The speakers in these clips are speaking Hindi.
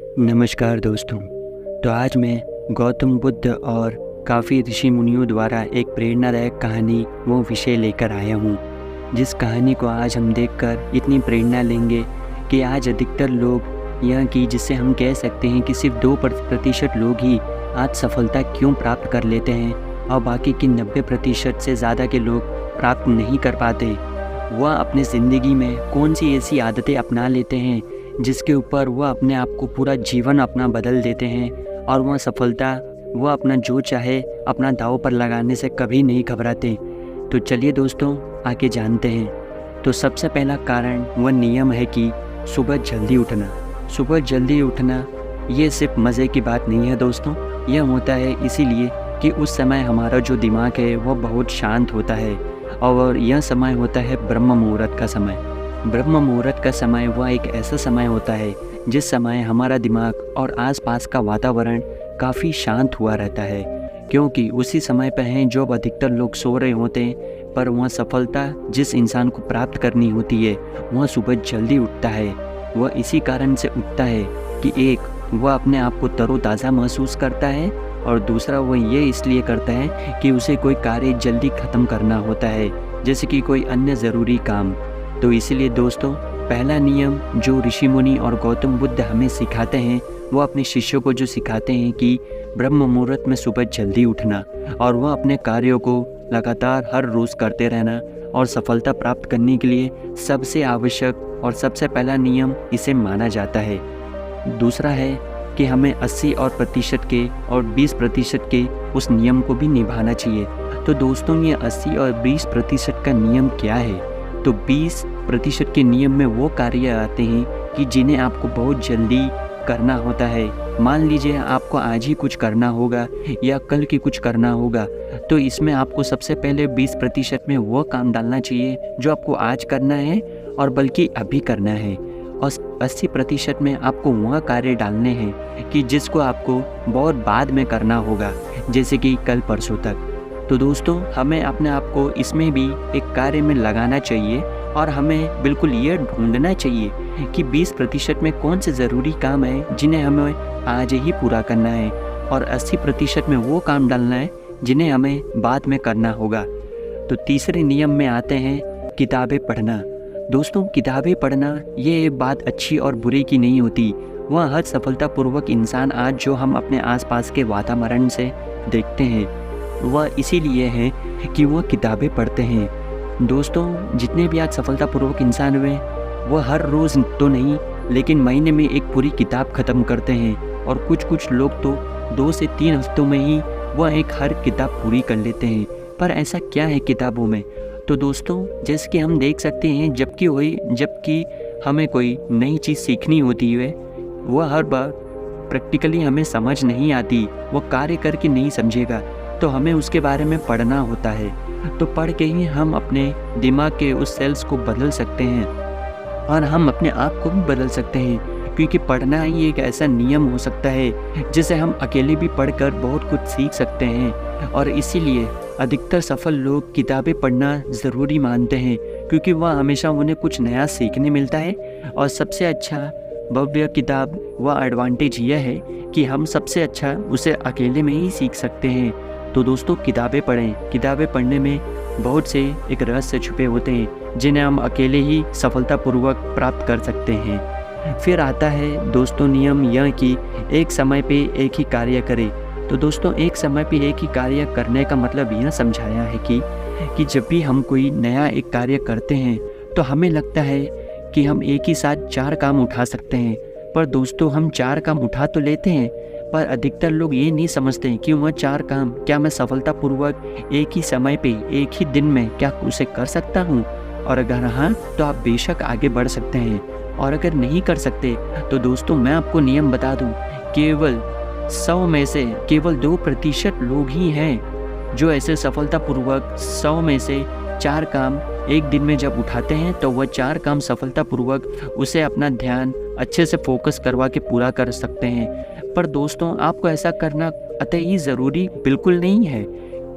नमस्कार दोस्तों। तो आज मैं गौतम बुद्ध और काफ़ी ऋषि मुनियों द्वारा एक प्रेरणादायक कहानी वो विषय लेकर आया हूँ, जिस कहानी को आज हम देखकर इतनी प्रेरणा लेंगे कि आज अधिकतर लोग यह कि जिससे हम कह सकते हैं कि सिर्फ 2% लोग ही आज सफलता क्यों प्राप्त कर लेते हैं और बाकी की 90% से ज़्यादा के लोग प्राप्त नहीं कर पाते। वह अपने ज़िंदगी में कौन सी ऐसी आदतें अपना लेते हैं जिसके ऊपर वह अपने आप को पूरा जीवन अपना बदल देते हैं और वह सफलता वह अपना जो चाहे अपना दांव पर लगाने से कभी नहीं घबराते। तो चलिए दोस्तों आगे जानते हैं। तो सबसे पहला कारण वह नियम है कि सुबह जल्दी उठना। सुबह जल्दी उठना ये सिर्फ मज़े की बात नहीं है दोस्तों, यह होता है इसीलिए कि उस समय हमारा जो दिमाग है वह बहुत शांत होता है और यह समय होता है ब्रह्म मुहूर्त का समय। ब्रह्म मुहूर्त का समय वह एक ऐसा समय होता है जिस समय हमारा दिमाग और आसपास का वातावरण काफ़ी शांत हुआ रहता है, क्योंकि उसी समय पर हैं जो अधिकतर लोग सो रहे होते हैं। पर वह सफलता जिस इंसान को प्राप्त करनी होती है वह सुबह जल्दी उठता है। वह इसी कारण से उठता है कि एक वह अपने आप को तरोताज़ा महसूस करता है और दूसरा वह ये इसलिए करता है कि उसे कोई कार्य जल्दी ख़त्म करना होता है, जैसे कि कोई अन्य ज़रूरी काम। तो इसीलिए दोस्तों पहला नियम जो ऋषि मुनि और गौतम बुद्ध हमें सिखाते हैं वो अपने शिष्यों को जो सिखाते हैं कि ब्रह्म मुहूर्त में सुबह जल्दी उठना और वह अपने कार्यों को लगातार हर रोज़ करते रहना और सफलता प्राप्त करने के लिए सबसे आवश्यक और सबसे पहला नियम इसे माना जाता है। दूसरा है कि हमें 80 और प्रतिशत के और 20% के उस नियम को भी निभाना चाहिए। तो दोस्तों ये 80 और 20% का नियम क्या है? तो 20% के नियम में वो कार्य आते हैं कि जिन्हें आपको बहुत जल्दी करना होता है। मान लीजिए आपको आज ही कुछ करना होगा या कल की कुछ करना होगा, तो इसमें आपको सबसे पहले 20% में वो काम डालना चाहिए जो आपको आज करना है और बल्कि अभी करना है, और 80% में आपको वह कार्य डालने हैं कि जिसको आपको बहुत बाद में करना होगा, जैसे कि कल परसों तक। तो दोस्तों हमें अपने आप को इसमें भी एक कार्य में लगाना चाहिए और हमें बिल्कुल ये ढूंढना चाहिए कि 20% में कौन से ज़रूरी काम है जिन्हें हमें आज ही पूरा करना है और 80% में वो काम डालना है जिन्हें हमें बाद में करना होगा। तो तीसरे नियम में आते हैं किताबें पढ़ना। दोस्तों किताबें पढ़ना ये एक बात अच्छी और बुरी की नहीं होती। वह हर सफलतापूर्वक इंसान आज जो हम अपने आसपास के वातावरण से देखते हैं वह इसीलिए है कि वह किताबें पढ़ते हैं। दोस्तों जितने भी आज सफलतापूर्वक इंसान हुए वह हर रोज़ तो नहीं लेकिन महीने में एक पूरी किताब ख़त्म करते हैं, और कुछ लोग तो 2 से 3 हफ्तों में ही वह एक हर किताब पूरी कर लेते हैं। पर ऐसा क्या है किताबों में? तो दोस्तों जैसे कि हम देख सकते हैं जबकि हमें कोई नई चीज़ सीखनी होती है वह हर बार प्रैक्टिकली हमें समझ नहीं आती, वो कार्य करके नहीं समझेगा, तो हमें उसके बारे में पढ़ना होता है। तो पढ़ के ही हम अपने दिमाग के उस सेल्स को बदल सकते हैं और हम अपने आप को भी बदल सकते हैं, क्योंकि पढ़ना ही एक ऐसा नियम हो सकता है जिसे हम अकेले भी पढ़कर बहुत कुछ सीख सकते हैं। और इसीलिए अधिकतर सफल लोग किताबें पढ़ना ज़रूरी मानते हैं, क्योंकि वह हमेशा उन्हें कुछ नया सीखने मिलता है। और सबसे अच्छा भव्य किताब वह एडवांटेज यह है कि हम सबसे अच्छा उसे अकेले में ही सीख सकते हैं। तो दोस्तों किताबें पढ़ें। किताबें पढ़ने में बहुत से एक रहस्य छुपे होते हैं जिन्हें हम अकेले ही सफलतापूर्वक प्राप्त कर सकते हैं। फिर आता है दोस्तों नियम यह कि एक समय पे एक ही कार्य करें। तो दोस्तों एक समय पे एक ही कार्य करने का मतलब यह समझाया है कि जब भी हम कोई नया एक कार्य करते हैं तो हमें लगता है कि हम एक ही साथ 4 काम उठा सकते हैं। पर दोस्तों हम 4 काम उठा तो लेते हैं, पर अधिकतर लोग ये नहीं समझते कि वह 4 काम क्या मैं सफलतापूर्वक एक ही समय पे एक ही दिन में क्या उसे कर सकता हूँ, और अगर हाँ तो आप बेशक आगे बढ़ सकते हैं। और अगर नहीं कर सकते तो दोस्तों मैं आपको नियम बता दूँ, केवल 100 में से केवल 2% लोग ही हैं जो ऐसे सफलतापूर्वक 100 में से 4 काम एक दिन में जब उठाते हैं तो वह 4 काम सफलतापूर्वक उसे अपना ध्यान अच्छे से फोकस करवा के पूरा कर सकते हैं। पर दोस्तों आपको ऐसा करना अतः ही ज़रूरी बिल्कुल नहीं है,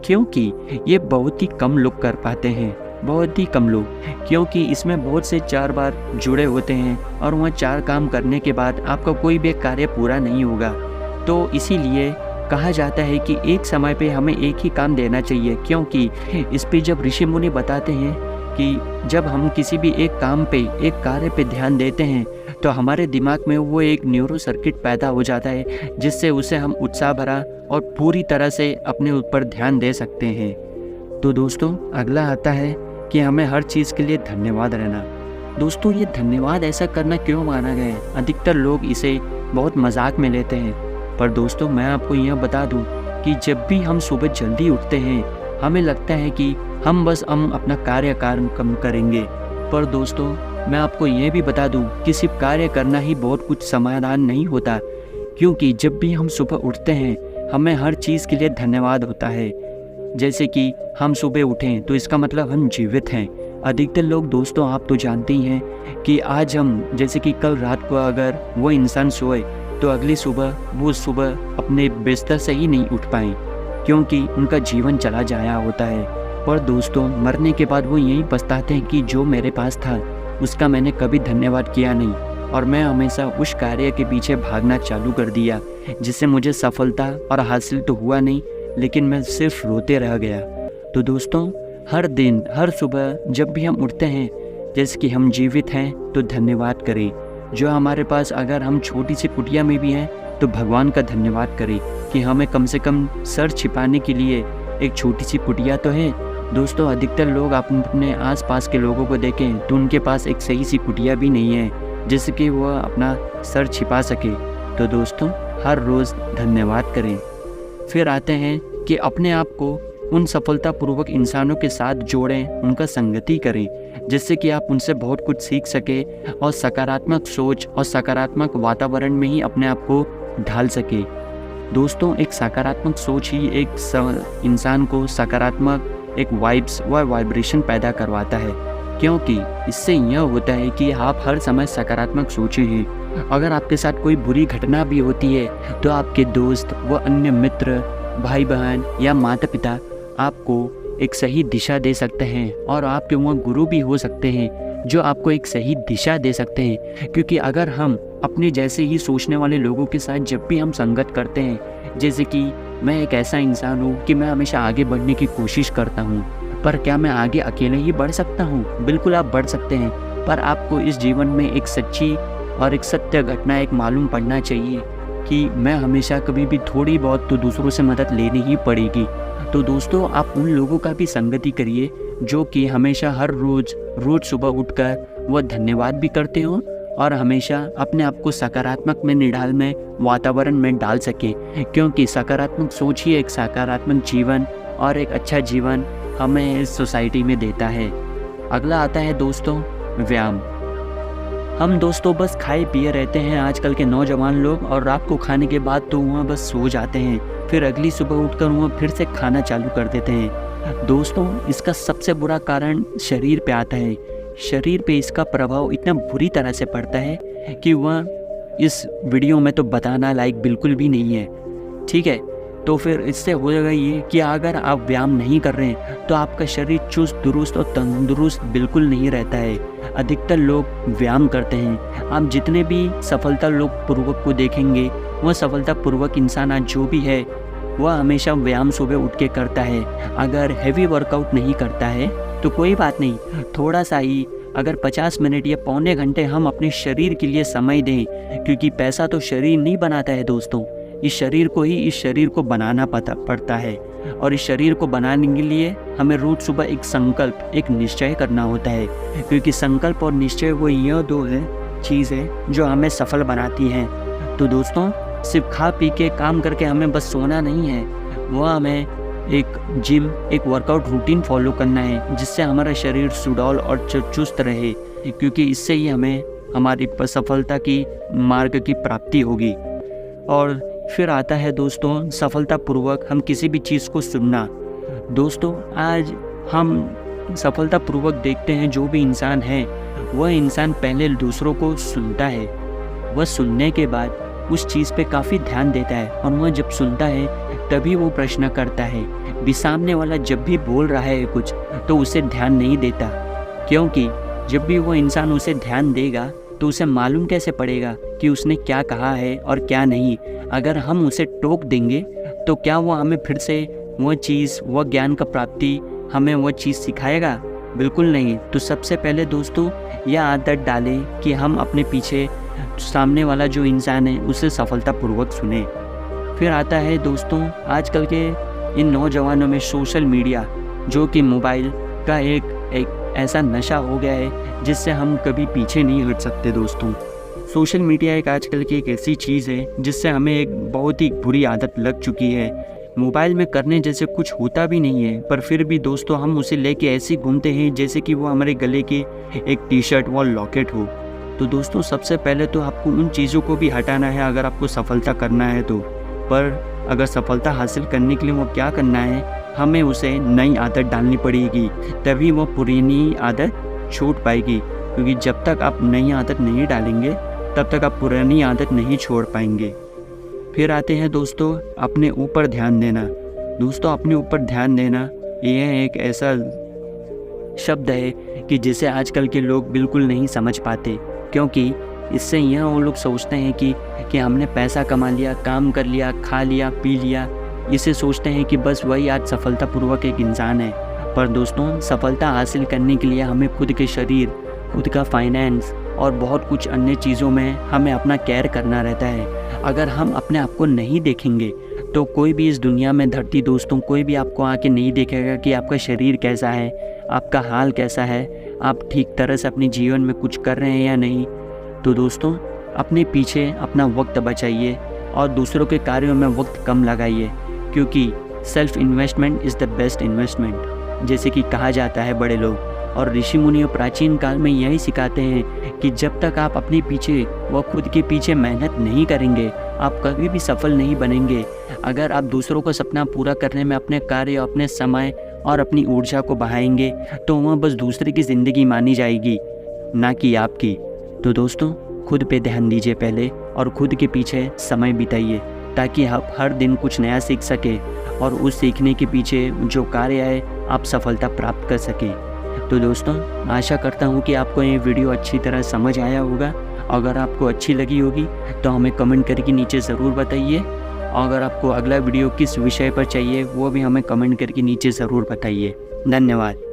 क्योंकि ये बहुत ही कम लोग कर पाते हैं। बहुत ही कम लोग, क्योंकि इसमें बहुत से 4 बार जुड़े होते हैं और वह 4 काम करने के बाद आपका कोई भी कार्य पूरा नहीं होगा। तो इसीलिए कहा जाता है कि एक समय पे हमें एक ही काम देना चाहिए, क्योंकि इस पे जब ऋषि मुनि बताते हैं कि जब हम किसी भी एक काम पे, एक कार्य पे ध्यान देते हैं तो हमारे दिमाग में वो एक न्यूरो सर्किट पैदा हो जाता है, जिससे उसे हम उत्साह भरा और पूरी तरह से अपने ऊपर ध्यान दे सकते हैं। तो दोस्तों, अगला आता है कि हमें हर चीज़ के लिए धन्यवाद रहना। दोस्तों, ये धन्यवाद ऐसा करना क्यों माना गया है? अधिकतर लोग इसे बहुत मजाक में लेते हैं, पर दोस्तों मैं आपको यह बता दूं कि जब भी हम सुबह जल्दी उठते हैं, हमें लगता है कि हम अपना कार्य कम करेंगे। पर दोस्तों, मैं आपको यह भी बता दूं कि सिर्फ कार्य करना ही बहुत कुछ समाधान नहीं होता, क्योंकि जब भी हम सुबह उठते हैं हमें हर चीज़ के लिए धन्यवाद होता है। जैसे कि हम सुबह उठें तो इसका मतलब हम जीवित हैं। अधिकतर लोग दोस्तों, आप तो जानते ही हैं कि आज हम, जैसे कि कल रात को अगर वो इंसान सोए तो अगली सुबह वो अपने बिस्तर से ही नहीं उठ पाए, क्योंकि उनका जीवन चला जाया होता है। पर दोस्तों, मरने के बाद वो यही पछताते हैं कि जो मेरे पास था उसका मैंने कभी धन्यवाद किया नहीं, और मैं हमेशा उस कार्य के पीछे भागना चालू कर दिया जिससे मुझे सफलता और हासिल तो हुआ नहीं, लेकिन मैं सिर्फ रोते रह गया। तो दोस्तों, हर दिन, हर सुबह जब भी हम उठते हैं, जैसे कि हम जीवित हैं तो धन्यवाद करें। जो हमारे पास, अगर हम छोटी सी कुटिया में भी हैं तो भगवान का धन्यवाद करें कि हमें कम से कम सर छिपाने के लिए एक छोटी सी कुटिया तो है। दोस्तों, अधिकतर लोग आप अपने आसपास के लोगों को देखें तो उनके पास एक सही सी कुटिया भी नहीं है जिससे कि वह अपना सर छिपा सके। तो दोस्तों, हर रोज़ धन्यवाद करें। फिर आते हैं कि अपने आप को उन सफलतापूर्वक इंसानों के साथ जोड़ें, उनका संगति करें, जिससे कि आप उनसे बहुत कुछ सीख सके और सकारात्मक सोच और सकारात्मक वातावरण में ही अपने आप को ढाल सके। दोस्तों, एक सकारात्मक सोच ही एक इंसान को सकारात्मक एक वाइब्स व वाइब्रेशन पैदा करवाता है, क्योंकि इससे यह होता है कि आप हर समय सकारात्मक सोचें हैं। अगर आपके साथ कोई बुरी घटना भी होती है तो आपके दोस्त व अन्य मित्र, भाई बहन या माता पिता आपको एक सही दिशा दे सकते हैं, और आपके वह गुरु भी हो सकते हैं जो आपको एक सही दिशा दे सकते हैं। क्योंकि अगर हम अपने जैसे ही सोचने वाले लोगों के साथ जब भी हम संगत करते हैं, जैसे कि मैं एक ऐसा इंसान हूँ कि मैं हमेशा आगे बढ़ने की कोशिश करता हूँ, पर क्या मैं आगे अकेले ही बढ़ सकता हूँ? बिल्कुल आप बढ़ सकते हैं, पर आपको इस जीवन में एक सच्ची और एक सत्य घटना एक मालूम पड़ना चाहिए कि मैं हमेशा कभी भी थोड़ी बहुत तो दूसरों से मदद लेनी ही पड़ेगी। तो दोस्तों, आप उन लोगों का भी संगति करिए जो कि हमेशा हर रोज़ सुबह उठकर वह धन्यवाद भी करते हो और हमेशा अपने आप को सकारात्मक में निढाल में वातावरण में डाल सके, क्योंकि सकारात्मक सोच ही एक सकारात्मक जीवन और एक अच्छा जीवन हमें इस सोसाइटी में देता है। अगला आता है दोस्तों, व्यायाम। हम दोस्तों बस खाए पिए रहते हैं आजकल के नौजवान लोग, और रात को खाने के बाद तो वहाँ बस सो जाते हैं, फिर अगली सुबह उठकर वहाँ फिर से खाना चालू कर देते हैं। दोस्तों, इसका सबसे बुरा कारण शरीर पे आता है। शरीर पे इसका प्रभाव इतना बुरी तरह से पड़ता है कि वह इस वीडियो में तो बताना लायक बिल्कुल भी नहीं है। ठीक है, तो फिर इससे हो जाएगा ये कि अगर आप व्यायाम नहीं कर रहे हैं तो आपका शरीर चुस्त दुरुस्त और तंदुरुस्त बिल्कुल नहीं रहता है। अधिकतर लोग व्यायाम करते हैं। आप जितने भी सफलता लोग पूर्वक को देखेंगे, वह सफलतापूर्वक इंसान आज जो भी है वह हमेशा व्यायाम सुबह उठ के करता है। अगर हैवी वर्कआउट नहीं करता है तो कोई बात नहीं, थोड़ा सा ही अगर 50 मिनट या पौने घंटे हम अपने शरीर के लिए समय दें, क्योंकि पैसा तो शरीर नहीं बनाता है दोस्तों, इस शरीर को बनाना पड़ता है। और इस शरीर को बनाने के लिए हमें रोज सुबह एक संकल्प, एक निश्चय करना होता है, क्योंकि संकल्प और निश्चय वो यह दो चीज़ है जो हमें सफल बनाती हैं। तो दोस्तों, सिर्फ खा पी के काम करके हमें बस सोना नहीं है, वह हमें एक जिम, एक वर्कआउट रूटीन फॉलो करना है, जिससे हमारा शरीर सुडौल और चुस्त रहे, क्योंकि इससे ही हमें हमारी सफलता की मार्ग की प्राप्ति होगी। और फिर आता है दोस्तों, सफलतापूर्वक हम किसी भी चीज़ को सुनना। दोस्तों, आज हम सफलतापूर्वक देखते हैं जो भी इंसान है, वह इंसान पहले दूसरों को सुनता है, वह सुनने के बाद उस चीज़ पे काफ़ी ध्यान देता है और वह जब सुनता है तभी वो प्रश्न करता है। भी सामने वाला जब भी बोल रहा है कुछ तो उसे ध्यान नहीं देता, क्योंकि जब भी वो इंसान उसे ध्यान देगा तो उसे मालूम कैसे पड़ेगा कि उसने क्या कहा है और क्या नहीं। अगर हम उसे टोक देंगे तो क्या वो हमें फिर से वह चीज़, वह ज्ञान का प्राप्ति हमें वह चीज़ सिखाएगा? बिल्कुल नहीं। तो सबसे पहले दोस्तों यह आदत डालें कि हम अपने पीछे सामने वाला जो इंसान है उसे सफलतापूर्वक सुने। फिर आता है दोस्तों आजकल के इन नौजवानों में सोशल मीडिया, जो कि मोबाइल का एक ऐसा नशा हो गया है जिससे हम कभी पीछे नहीं हट सकते दोस्तों। सोशल मीडिया एक आजकल की एक ऐसी चीज़ है जिससे हमें एक बहुत ही बुरी आदत लग चुकी है। मोबाइल में करने जैसे कुछ होता भी नहीं है, पर फिर भी दोस्तों हम उसे लेके ऐसे घूमते हैं जैसे कि वो हमारे गले की एक टी शर्ट व लॉकेट हो। तो दोस्तों सबसे पहले तो आपको उन चीज़ों को भी हटाना है अगर आपको सफलता करना है तो। पर अगर सफलता हासिल करने के लिए वो क्या करना है, हमें उसे नई आदत डालनी पड़ेगी, तभी वो पुरानी आदत छूट पाएगी। क्योंकि जब तक आप नई आदत नहीं डालेंगे तब तक आप पुरानी आदत नहीं छोड़ पाएंगे। फिर आते हैं दोस्तों अपने ऊपर ध्यान देना। दोस्तों अपने ऊपर ध्यान देना यह एक ऐसा शब्द है कि जिसे आजकल के लोग बिल्कुल नहीं समझ पाते, क्योंकि इससे यह वो लोग सोचते हैं कि हमने पैसा कमा लिया, काम कर लिया, खा लिया, पी लिया, इसे सोचते हैं कि बस वही आज सफलतापूर्वक एक इंसान है। पर दोस्तों सफलता हासिल करने के लिए हमें खुद के शरीर, खुद का फाइनेंस और बहुत कुछ अन्य चीज़ों में हमें अपना केयर करना रहता है। अगर हम अपने आप को नहीं देखेंगे तो कोई भी इस दुनिया में धरती दोस्तों कोई भी आपको आके नहीं देखेगा कि आपका शरीर कैसा है, आपका हाल कैसा है, आप ठीक तरह से अपने जीवन में कुछ कर रहे हैं या नहीं। तो दोस्तों अपने पीछे अपना वक्त बचाइए और दूसरों के कार्यों में वक्त कम लगाइए, क्योंकि self investment is the best investment, जैसे कि कहा जाता है बड़े लोग। और ऋषि मुनियों प्राचीन काल में यही सिखाते हैं कि जब तक आप अपने पीछे व खुद के पीछे मेहनत नहीं करेंगे आप कभी भी सफल नहीं बनेंगे। अगर आप दूसरों का सपना पूरा करने में अपने कार्य, अपने समय और अपनी ऊर्जा को बहाएंगे तो वह बस दूसरे की ज़िंदगी मानी जाएगी, ना कि आपकी। तो दोस्तों खुद पे ध्यान दीजिए पहले और खुद के पीछे समय बिताइए, ताकि आप हर दिन कुछ नया सीख सके और उस सीखने के पीछे जो कार्य है आप सफलता प्राप्त कर सकें। तो दोस्तों आशा करता हूँ कि आपको ये वीडियो अच्छी तरह समझ आया होगा। अगर आपको अच्छी लगी होगी तो हमें कमेंट करके नीचे ज़रूर बताइए। अगर आपको अगला वीडियो किस विषय पर चाहिए वो भी हमें कमेंट करके नीचे ज़रूर बताइए। धन्यवाद।